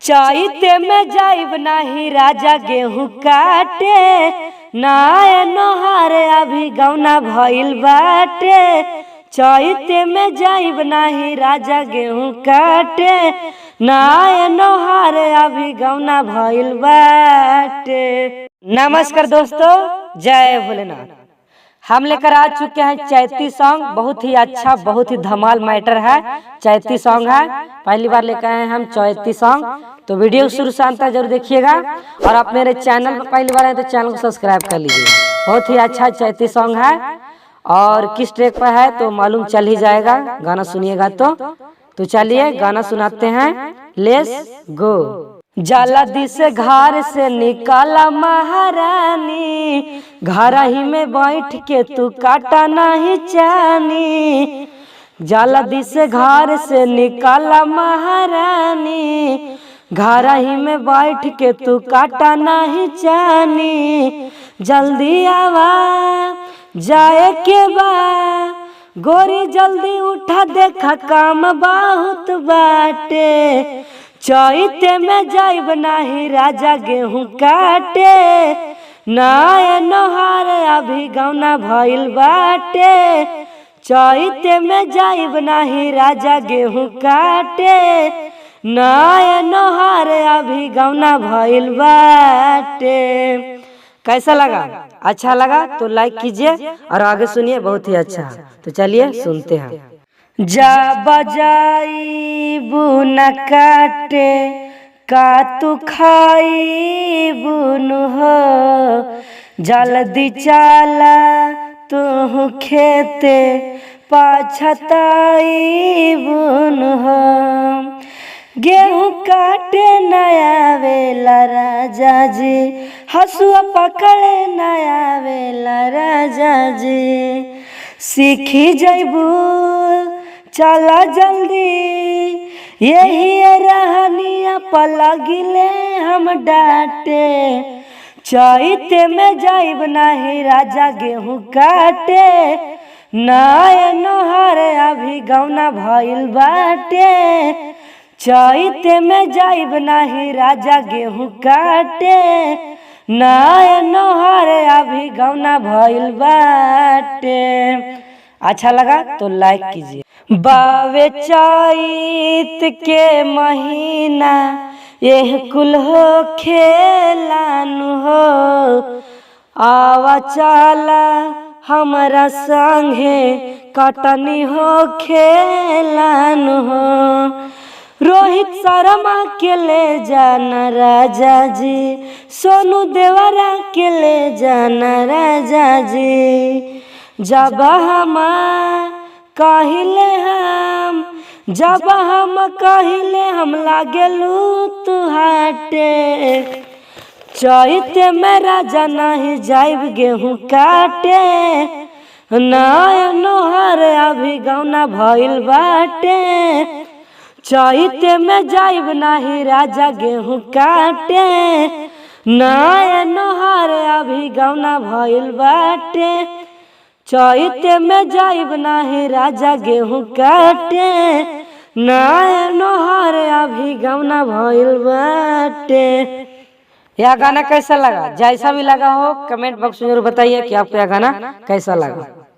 चैते में जाइब नाही राजा गेहूं काटे, नाय नोहार अभी गौना भइल बाटे। चैते में जाइब नाही राजा गेहूं काटे, नाय नोहार अभी गौना भइल बाटे। नमस्कार दोस्तों, जय भोलेनाथ। हम लेकर आ चुके हैं चैती सॉन्ग। बहुत ही अच्छा, बहुत ही धमाल मैटर है। चैती सॉन्ग है, पहली बार लेकर आए हैं हम चैती सॉन्ग। तो वीडियो शुरू से अंत तक जरूर देखिएगा। और आप मेरे चैनल पर पहली बार आए तो चैनल को सब्सक्राइब कर लीजिएगा। बहुत ही अच्छा चैती सॉन्ग है और किस ट्रैक पर है तो मालूम चल ही जाएगा, गाना सुनिएगा तो चलिए गाना सुनाते हैं। Let's go. जल्दी से घर से निकाला महारानी, घर ही में बैठ के तू काटा नहीं चानी। जल्दी से घर से निकाला महारानी, घर ही में बैठ के तू काटा नहीं चानी। जल्दी आवा जाए के बा गोरी, जल्दी उठा देखा काम बहुत बाटे। चैते में जाइब नाही राजा गेहूं काटे, नाय नोहार अभी गौना भइल बाटे। चैते में जाइब नाही राजा गेहूं काटे, नाय नोहार अभी गौना भइल बाटे। कैसा लगा? अच्छा लगा तो लाइक कीजिए और आगे सुनिए, बहुत ही अच्छा। तो चलिए सुनते हैं। जा बजाई बुना काटे का तू खाई बुन हो, जल्दी चला तू खेते पछताई बुन हो। गेहूं काटे नया वेला राजा जी, हसुआ पकड़े नया वेला राजा जी। सीखी जैबू चला जल्दी, यही रहनिया पलगिले हम डाटे। चैते में जाइब नाही राजा गेहूं काटे, नाय नोहार अभी गौना भइल बाटे। चैते में जाइब नाही राजा गेहूं काटे, नाय नोहार अभी गौना भइल बाटे। अच्छा लगा तो लाइक कीजिए। बावे चैत के महीना यह कुल हो खेलानु हो, आवा चला हमारा संगे कटनी हो खेलानु हो। रोहित शर्मा के ले जाना राजा जी, सोनू देवरा के ले जाना राजा जी। जब हम कहिले हम लागेलू तुहाटे। चैते में राजा नहीं जाइब गेहूं काटे, नाय नोहार अभी गौना भइल बाटे। चैते में जाइब नाही राजा गेहूं काटे, नाय नोहार अभी गौना भइल बाटे। चैते में जाइब नाही राजा गेहूं काटे, नाय नोहार अभी गौना भइल बाटे। यह गाना कैसा लगा? जैसा भी लगा हो कमेंट बॉक्स में जरूर बताइए कि आपको यह गाना कैसा लगा।